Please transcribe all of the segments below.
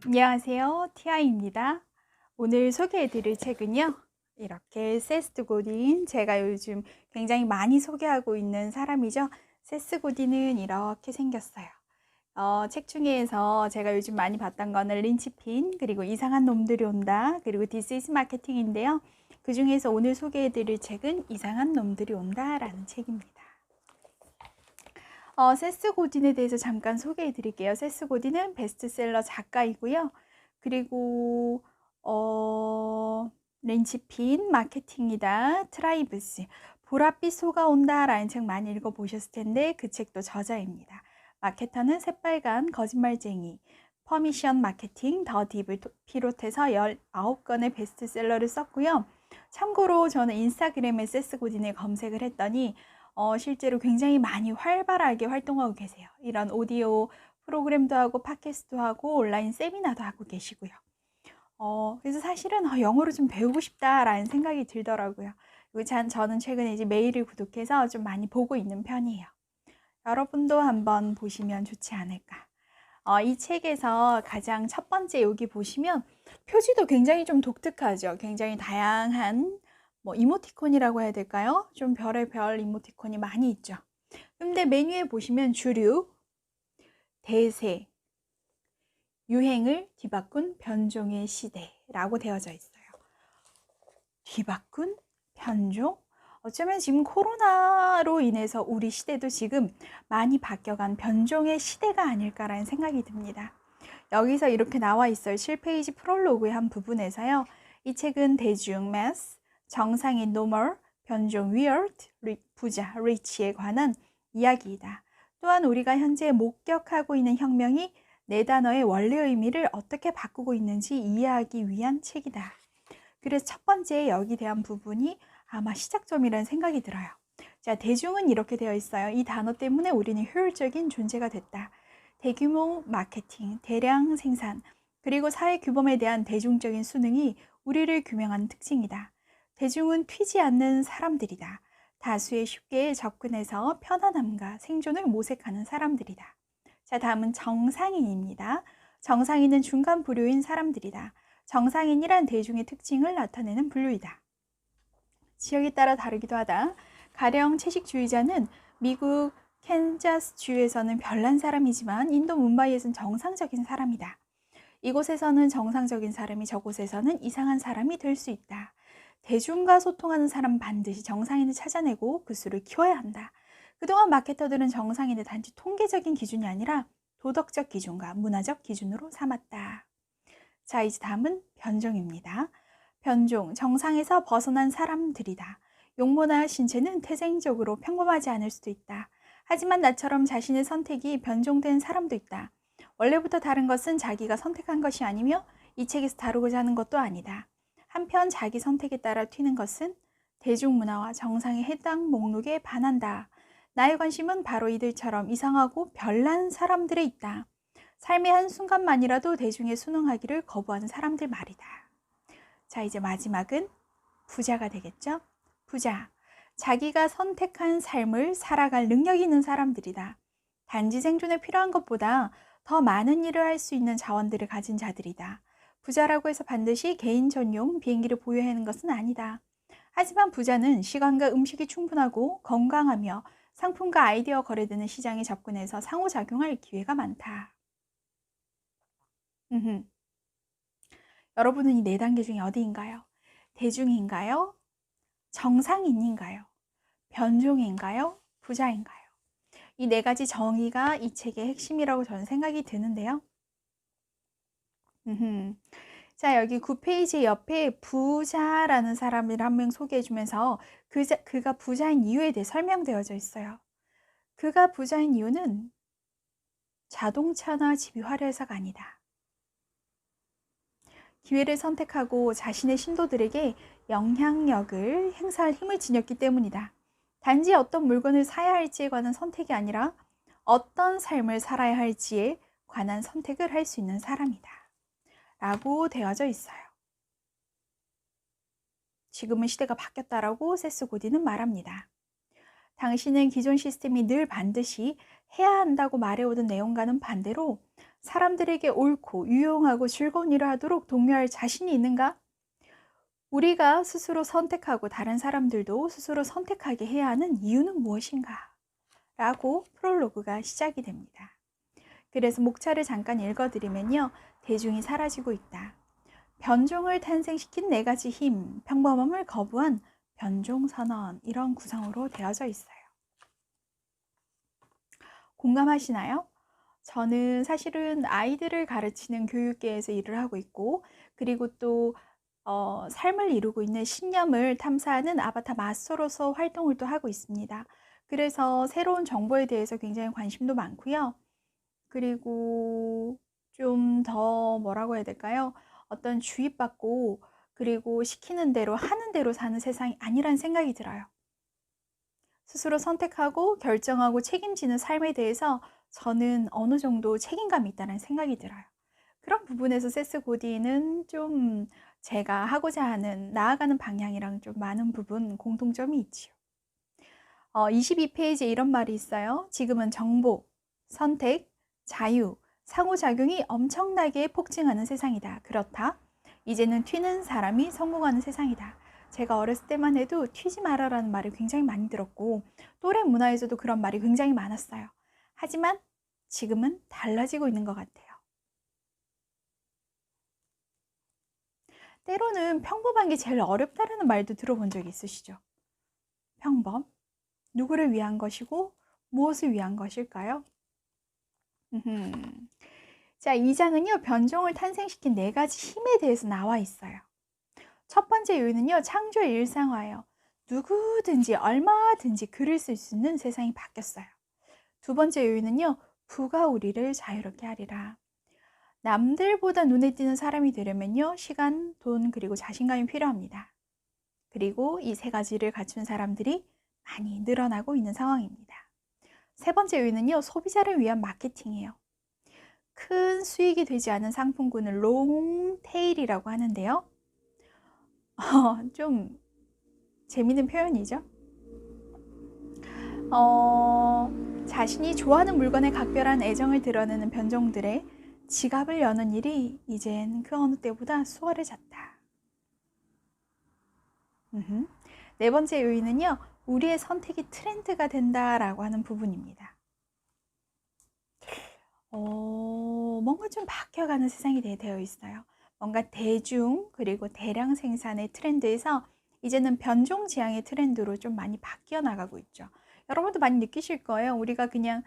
안녕하세요. 티아입니다. 오늘 소개해드릴 책은요. 이렇게 세스 고딘, 제가 요즘 굉장히 많이 소개하고 있는 사람이죠. 세스 고딘은 이렇게 생겼어요. 책 중에서 제가 요즘 많이 봤던 거는 린치핀, 그리고 이상한 놈들이 온다, 그리고 디스 이즈 마케팅인데요. 그 중에서 오늘 소개해드릴 책은 이상한 놈들이 온다라는 책입니다. 세스 고딘에 대해서 잠깐 소개해 드릴게요. 세스 고딘은 베스트셀러 작가이고요. 그리고 렌치핀, 마케팅이다, 트라이브스, 보랏빛 소가 온다 라는 책 많이 읽어보셨을 텐데 그 책도 저자입니다. 마케터는 새빨간 거짓말쟁이, 퍼미션 마케팅, 더 딥을 비롯해서 19권의 베스트셀러를 썼고요. 참고로 저는 인스타그램에 세스 고딘을 검색을 했더니 실제로 굉장히 많이 활발하게 활동하고 계세요. 이런 오디오 프로그램도 하고 팟캐스트도 하고 온라인 세미나도 하고 계시고요. 그래서 사실은 영어를 좀 배우고 싶다라는 생각이 들더라고요. 그리고 저는 최근에 이제 메일을 구독해서 좀 많이 보고 있는 편이에요. 여러분도 한번 보시면 좋지 않을까. 이 책에서 가장 첫 번째 여기 보시면 표지도 굉장히 좀 독특하죠. 굉장히 다양한 이모티콘이라고 해야 될까요? 좀 별의 별 이모티콘이 많이 있죠. 근데 메뉴에 보시면 주류, 대세, 유행을 뒤바꾼 변종의 시대라고 되어져 있어요. 뒤바꾼 변종? 어쩌면 지금 코로나로 인해서 우리 시대도 지금 많이 바뀌어간 변종의 시대가 아닐까라는 생각이 듭니다. 여기서 이렇게 나와 있어요. 7페이지 프롤로그의 한 부분에서요. 이 책은 대중, mass, 정상인, normal, 변종, weird, 부자, rich에 관한 이야기이다. 또한 우리가 현재 목격하고 있는 혁명이 네 단어의 원래 의미를 어떻게 바꾸고 있는지 이해하기 위한 책이다. 그래서 첫 번째 여기 대한 부분이 아마 시작점이라는 생각이 들어요. 자, 대중은 이렇게 되어 있어요. 이 단어 때문에 우리는 효율적인 존재가 됐다. 대규모 마케팅, 대량 생산, 그리고 사회 규범에 대한 대중적인 수능이 우리를 규명하는 특징이다. 대중은 튀지 않는 사람들이다. 다수에 쉽게 접근해서 편안함과 생존을 모색하는 사람들이다. 자, 다음은 정상인입니다. 정상인은 중간 부류인 사람들이다. 정상인이란 대중의 특징을 나타내는 분류이다. 지역에 따라 다르기도 하다. 가령 채식주의자는 미국 캔자스주에서는 별난 사람이지만 인도 뭄바이에서는 정상적인 사람이다. 이곳에서는 정상적인 사람이 저곳에서는 이상한 사람이 될 수 있다. 대중과 소통하는 사람은 반드시 정상인을 찾아내고 그 수를 키워야 한다. 그동안 마케터들은 정상인을 단지 통계적인 기준이 아니라 도덕적 기준과 문화적 기준으로 삼았다. 자, 이제 다음은 변종입니다. 변종, 정상에서 벗어난 사람들이다. 용모나 신체는 태생적으로 평범하지 않을 수도 있다. 하지만 나처럼 자신의 선택이 변종된 사람도 있다. 원래부터 다른 것은 자기가 선택한 것이 아니며 이 책에서 다루고자 하는 것도 아니다. 한편 자기 선택에 따라 튀는 것은 대중문화와 정상의 해당 목록에 반한다. 나의 관심은 바로 이들처럼 이상하고 별난 사람들에 있다. 삶의 한순간만이라도 대중에 순응하기를 거부하는 사람들 말이다. 자, 이제 마지막은 부자가 되겠죠? 부자. 자기가 선택한 삶을 살아갈 능력이 있는 사람들이다. 단지 생존에 필요한 것보다 더 많은 일을 할 수 있는 자원들을 가진 자들이다. 부자라고 해서 반드시 개인 전용 비행기를 보유해야 하는 것은 아니다. 하지만 부자는 시간과 음식이 충분하고 건강하며 상품과 아이디어 거래되는 시장에 접근해서 상호작용할 기회가 많다. 여러분은 이 네 단계 중에 어디인가요? 대중인가요? 정상인인가요? 변종인가요? 부자인가요? 이 네 가지 정의가 이 책의 핵심이라고 저는 생각이 드는데요. 자, 여기 9페이지 옆에 부자라는 사람을 한 명 소개해주면서 그가 부자인 이유에 대해 설명되어져 있어요. 그가 부자인 이유는 자동차나 집이 화려해서가 아니다. 기회를 선택하고 자신의 신도들에게 영향력을 행사할 힘을 지녔기 때문이다. 단지 어떤 물건을 사야 할지에 관한 선택이 아니라 어떤 삶을 살아야 할지에 관한 선택을 할 수 있는 사람이다. 라고 되어져 있어요. 지금은 시대가 바뀌었다라고 세스 고딘은 말합니다. 당신은 기존 시스템이 늘 반드시 해야 한다고 말해오던 내용과는 반대로 사람들에게 옳고 유용하고 즐거운 일을 하도록 독려할 자신이 있는가? 우리가 스스로 선택하고 다른 사람들도 스스로 선택하게 해야 하는 이유는 무엇인가? 라고 프롤로그가 시작이 됩니다. 그래서 목차를 잠깐 읽어드리면요. 대중이 사라지고 있다. 변종을 탄생시킨 네 가지 힘, 평범함을 거부한 변종선언, 이런 구성으로 되어져 있어요. 공감하시나요? 저는 사실은 아이들을 가르치는 교육계에서 일을 하고 있고, 그리고 또 삶을 이루고 있는 신념을 탐사하는 아바타 마스터로서 활동을 또 하고 있습니다. 그래서 새로운 정보에 대해서 굉장히 관심도 많고요. 그리고 좀 더 뭐라고 해야 될까요? 어떤 주입받고 그리고 시키는 대로 하는 대로 사는 세상이 아니란 생각이 들어요. 스스로 선택하고 결정하고 책임지는 삶에 대해서 저는 어느 정도 책임감이 있다는 생각이 들어요. 그런 부분에서 세스 고디는 좀 제가 하고자 하는 나아가는 방향이랑 좀 많은 부분 공통점이 있지요. 22페이지에 이런 말이 있어요. 지금은 정보, 선택, 자유, 상호작용이 엄청나게 폭증하는 세상이다. 그렇다. 이제는 튀는 사람이 성공하는 세상이다. 제가 어렸을 때만 해도 튀지 마라라는 말을 굉장히 많이 들었고 또래 문화에서도 그런 말이 굉장히 많았어요. 하지만 지금은 달라지고 있는 것 같아요. 때로는 평범한 게 제일 어렵다라는 말도 들어본 적 있으시죠? 평범? 누구를 위한 것이고 무엇을 위한 것일까요? 자, 이 장은요, 변종을 탄생시킨 네 가지 힘에 대해서 나와 있어요. 첫 번째 요인은요, 창조의 일상화예요. 누구든지 얼마든지 글을 쓸 수 있는 세상이 바뀌었어요. 두 번째 요인은요, 부가 우리를 자유롭게 하리라. 남들보다 눈에 띄는 사람이 되려면요, 시간, 돈, 그리고 자신감이 필요합니다. 그리고 이 세 가지를 갖춘 사람들이 많이 늘어나고 있는 상황입니다. 세 번째 요인은요, 소비자를 위한 마케팅이에요. 큰 수익이 되지 않은 상품군을 롱테일이라고 하는데요. 좀 재미있는 표현이죠. 자신이 좋아하는 물건에 각별한 애정을 드러내는 변종들의 지갑을 여는 일이 이젠 그 어느 때보다 수월해졌다. 네 번째 요인은요, 우리의 선택이 트렌드가 된다라고 하는 부분입니다. 뭔가 좀 바뀌어가는 세상이 되어 있어요. 뭔가 대중 그리고 대량 생산의 트렌드에서 이제는 변종 지향의 트렌드로 좀 많이 바뀌어 나가고 있죠. 여러분도 많이 느끼실 거예요. 우리가 그냥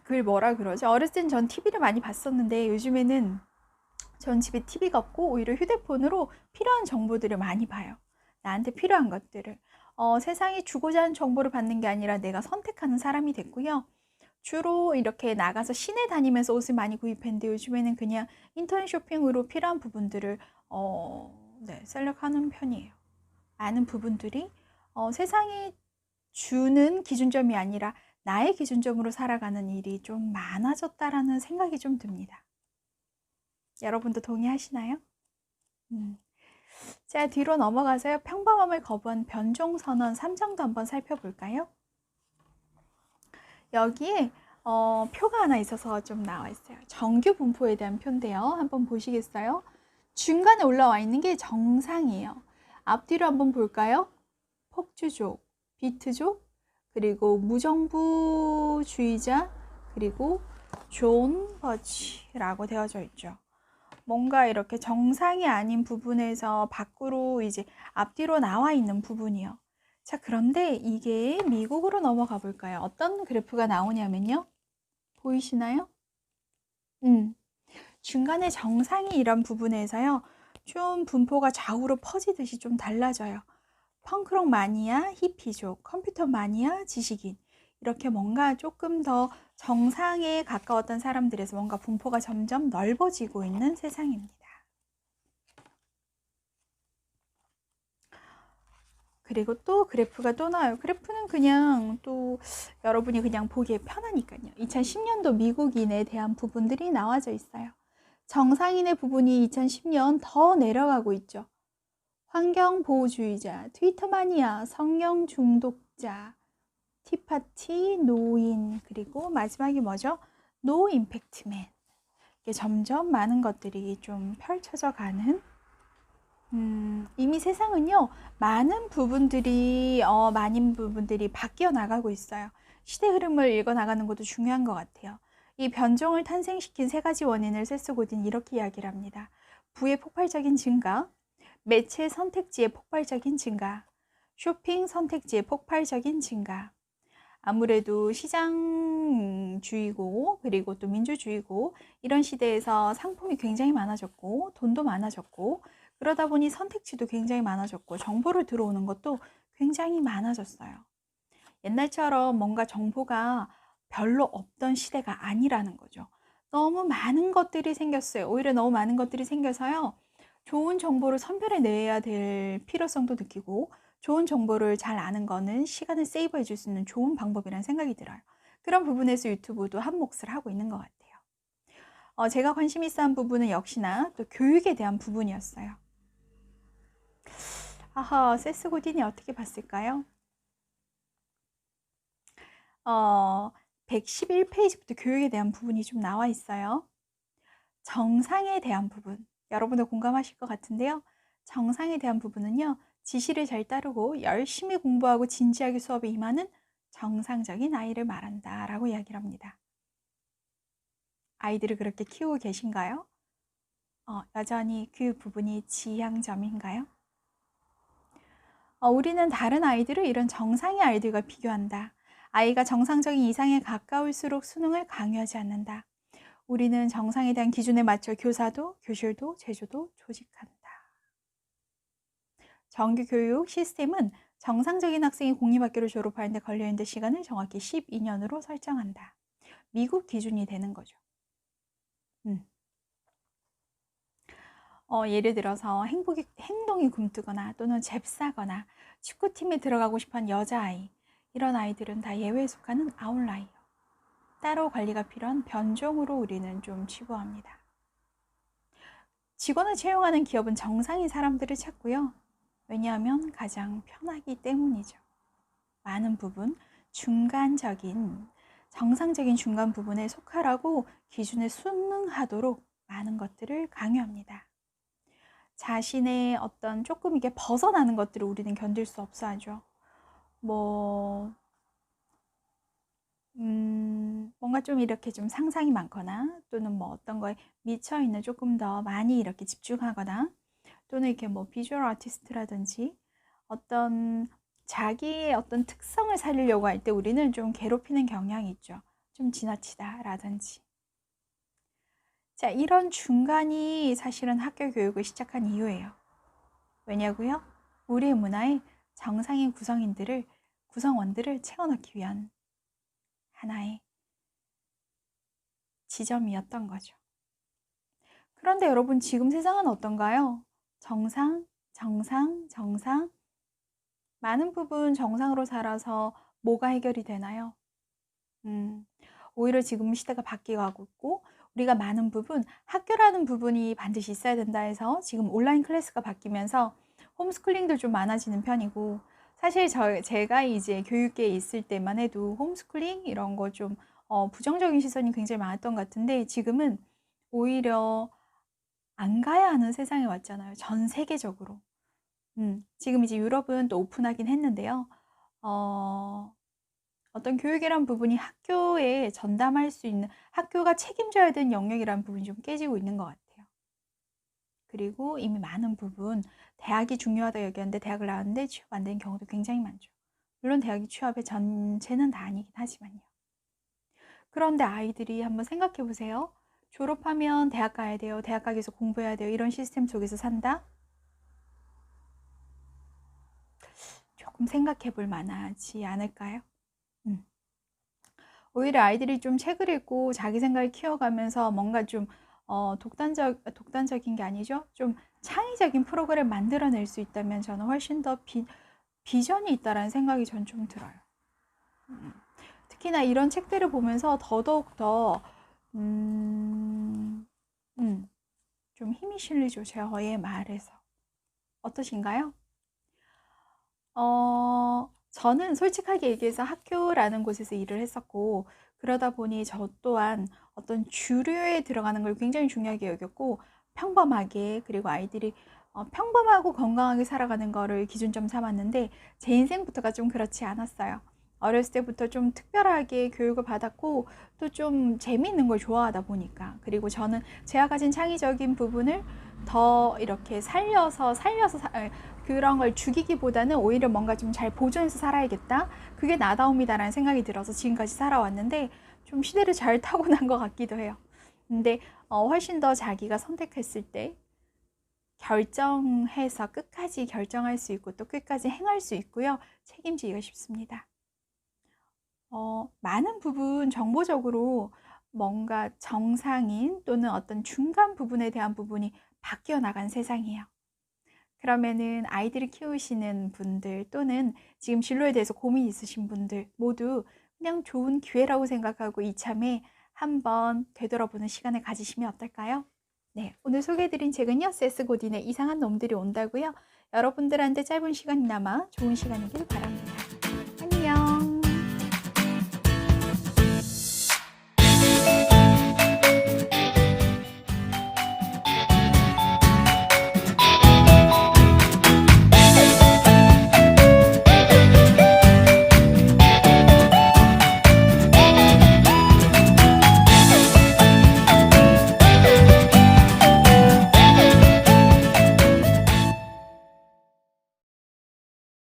그걸 뭐라 그러죠? 어렸을 땐 전 TV를 많이 봤었는데 요즘에는 전 집에 TV가 없고 오히려 휴대폰으로 필요한 정보들을 많이 봐요. 나한테 필요한 것들을. 세상이 주고자 하는 정보를 받는 게 아니라 내가 선택하는 사람이 됐고요. 주로 이렇게 나가서 시내 다니면서 옷을 많이 구입했는데 요즘에는 그냥 인터넷 쇼핑으로 필요한 부분들을 셀렉하는 편이에요. 많은 부분들이 세상이 주는 기준점이 아니라 나의 기준점으로 살아가는 일이 좀 많아졌다라는 생각이 좀 듭니다. 여러분도 동의하시나요? 자, 뒤로 넘어가서요. 평범함을 거부한 변종선언 3장도 한번 살펴볼까요? 여기에 표가 하나 있어서 좀 나와 있어요. 정규 분포에 대한 표인데요. 한번 보시겠어요? 중간에 올라와 있는 게 정상이에요. 앞뒤로 한번 볼까요? 폭주족, 비트족, 그리고 무정부주의자, 그리고 존 버치라고 되어져 있죠. 뭔가 이렇게 정상이 아닌 부분에서 밖으로 이제 앞뒤로 나와 있는 부분이요. 자, 그런데 이게 미국으로 넘어가 볼까요? 어떤 그래프가 나오냐면요. 보이시나요? 중간에 정상이 이런 부분에서요. 좀 분포가 좌우로 퍼지듯이 좀 달라져요. 펑크록 마니아, 히피족, 컴퓨터 마니아, 지식인. 이렇게 뭔가 조금 더 정상에 가까웠던 사람들에서 뭔가 분포가 점점 넓어지고 있는 세상입니다. 그리고 또 그래프가 또 나와요. 그래프는 그냥 또 여러분이 그냥 보기에 편하니까요. 2010년도 미국인에 대한 부분들이 나와져 있어요. 정상인의 부분이 2010년 더 내려가고 있죠. 환경보호주의자, 트위터 마니아, 성령 중독자, 티파티, 노인, 그리고 마지막이 뭐죠? 노 임팩트맨. 이게 점점 많은 것들이 좀 펼쳐져 가는 이미 세상은요, 많은 부분들이 바뀌어 나가고 있어요. 시대 흐름을 읽어 나가는 것도 중요한 것 같아요. 이 변종을 탄생시킨 세 가지 원인을 세스 고딘이 이렇게 이야기를 합니다. 부의 폭발적인 증가, 매체 선택지의 폭발적인 증가, 쇼핑 선택지의 폭발적인 증가. 아무래도 시장주의고 그리고 또 민주주의고 이런 시대에서 상품이 굉장히 많아졌고 돈도 많아졌고 그러다 보니 선택지도 굉장히 많아졌고 정보를 들어오는 것도 굉장히 많아졌어요. 옛날처럼 뭔가 정보가 별로 없던 시대가 아니라는 거죠. 너무 많은 것들이 생겼어요. 오히려 너무 많은 것들이 생겨서요. 좋은 정보를 선별해내야 될 필요성도 느끼고 좋은 정보를 잘 아는 거는 시간을 세이브해 줄 수 있는 좋은 방법이라는 생각이 들어요. 그런 부분에서 유튜브도 한 몫을 하고 있는 것 같아요. 제가 관심 있어 한 부분은 역시나 또 교육에 대한 부분이었어요. 아하, 세스 고딘이 어떻게 봤을까요? 111페이지부터 교육에 대한 부분이 좀 나와 있어요. 정상에 대한 부분, 여러분도 공감하실 것 같은데요. 정상에 대한 부분은요, 지시를 잘 따르고 열심히 공부하고 진지하게 수업에 임하는 정상적인 아이를 말한다 라고 이야기를 합니다. 아이들을 그렇게 키우고 계신가요? 여전히 그 부분이 지향점인가요? 우리는 다른 아이들을 이런 정상의 아이들과 비교한다. 아이가 정상적인 이상에 가까울수록 수능을 강요하지 않는다. 우리는 정상에 대한 기준에 맞춰 교사도, 교실도, 제조도 조직한다. 정규 교육 시스템은 정상적인 학생이 공립학교를 졸업하는데 걸려있는 시간을 정확히 12년으로 설정한다. 미국 기준이 되는 거죠. 예를 들어서 행동이 굼뜨거나 또는 잽싸거나 축구팀에 들어가고 싶은 여자아이, 이런 아이들은 다 예외에 속하는 아웃라이어. 따로 관리가 필요한 변종으로 우리는 좀 치부합니다. 직원을 채용하는 기업은 정상인 사람들을 찾고요. 왜냐하면 가장 편하기 때문이죠. 많은 부분, 정상적인 중간 부분에 속하라고 기준에 순응하도록 많은 것들을 강요합니다. 자신의 어떤 조금 이게 벗어나는 것들을 우리는 견딜 수 없어 하죠. 뭔가 좀 이렇게 좀 상상이 많거나 또는 뭐 어떤 거에 미쳐 있는 조금 더 많이 이렇게 집중하거나 또는 이렇게 뭐 비주얼 아티스트라든지 어떤 자기의 어떤 특성을 살리려고 할 때 우리는 좀 괴롭히는 경향이 있죠. 좀 지나치다라든지. 자, 이런 중간이 사실은 학교 교육을 시작한 이유예요. 왜냐고요? 우리의 문화에 정상인 구성원들을 채워넣기 위한 하나의 지점이었던 거죠. 그런데 여러분, 지금 세상은 어떤가요? 정상. 많은 부분 정상으로 살아서 뭐가 해결이 되나요? 오히려 지금 시대가 바뀌어가고 있고 우리가 많은 부분, 학교라는 부분이 반드시 있어야 된다 해서 지금 온라인 클래스가 바뀌면서 홈스쿨링도 좀 많아지는 편이고, 사실 제가 이제 교육계에 있을 때만 해도 홈스쿨링 이런 거 좀 부정적인 시선이 굉장히 많았던 것 같은데 지금은 오히려 안 가야 하는 세상에 왔잖아요. 전 세계적으로. 지금 이제 유럽은 또 오픈하긴 했는데요. 어떤 교육이란 부분이 학교에 전담할 수 있는, 학교가 책임져야 되는 영역이라는 부분이 좀 깨지고 있는 것 같아요. 그리고 이미 많은 부분, 대학이 중요하다 여기는데 대학을 나왔는데 취업 안 되는 경우도 굉장히 많죠. 물론 대학이 취업의 전체는 다 아니긴 하지만요. 그런데 아이들이 한번 생각해 보세요. 졸업하면 대학 가야 돼요. 대학 가기 위해서 공부해야 돼요. 이런 시스템 속에서 산다? 조금 생각해 볼 만하지 않을까요? 오히려 아이들이 좀 책을 읽고 자기 생각을 키워가면서 뭔가 좀 독단적인 게 아니죠. 좀 창의적인 프로그램 만들어낼 수 있다면 저는 훨씬 더 비전이 있다라는 생각이 전 좀 들어요. 특히나 이런 책들을 보면서 더더욱 더 좀 힘이 실리죠. 저의 말에서. 어떠신가요? 저는 솔직하게 얘기해서 학교라는 곳에서 일을 했었고, 그러다 보니 저 또한 어떤 주류에 들어가는 걸 굉장히 중요하게 여겼고, 평범하게, 그리고 아이들이 평범하고 건강하게 살아가는 거를 기준점 삼았는데, 제 인생부터가 좀 그렇지 않았어요. 어렸을 때부터 좀 특별하게 교육을 받았고, 또 좀 재미있는 걸 좋아하다 보니까, 그리고 저는 제가 가진 창의적인 부분을 더 이렇게 그런 걸 죽이기보다는 오히려 뭔가 좀 잘 보존해서 살아야겠다. 그게 나다움이다라는 생각이 들어서 지금까지 살아왔는데, 좀 시대를 잘 타고난 것 같기도 해요. 근데 훨씬 더 자기가 선택했을 때 결정해서 끝까지 결정할 수 있고 또 끝까지 행할 수 있고요. 책임지기가 쉽습니다. 많은 부분 정보적으로 뭔가 정상인 또는 어떤 중간 부분에 대한 부분이 바뀌어 나간 세상이에요. 그러면은 아이들을 키우시는 분들 또는 지금 진로에 대해서 고민 있으신 분들 모두 그냥 좋은 기회라고 생각하고 이참에 한번 되돌아보는 시간을 가지시면 어떨까요? 네, 오늘 소개해드린 책은요, 세스 고딘의 이상한 놈들이 온다고요. 여러분들한테 짧은 시간이나마 좋은 시간이길 바랍니다.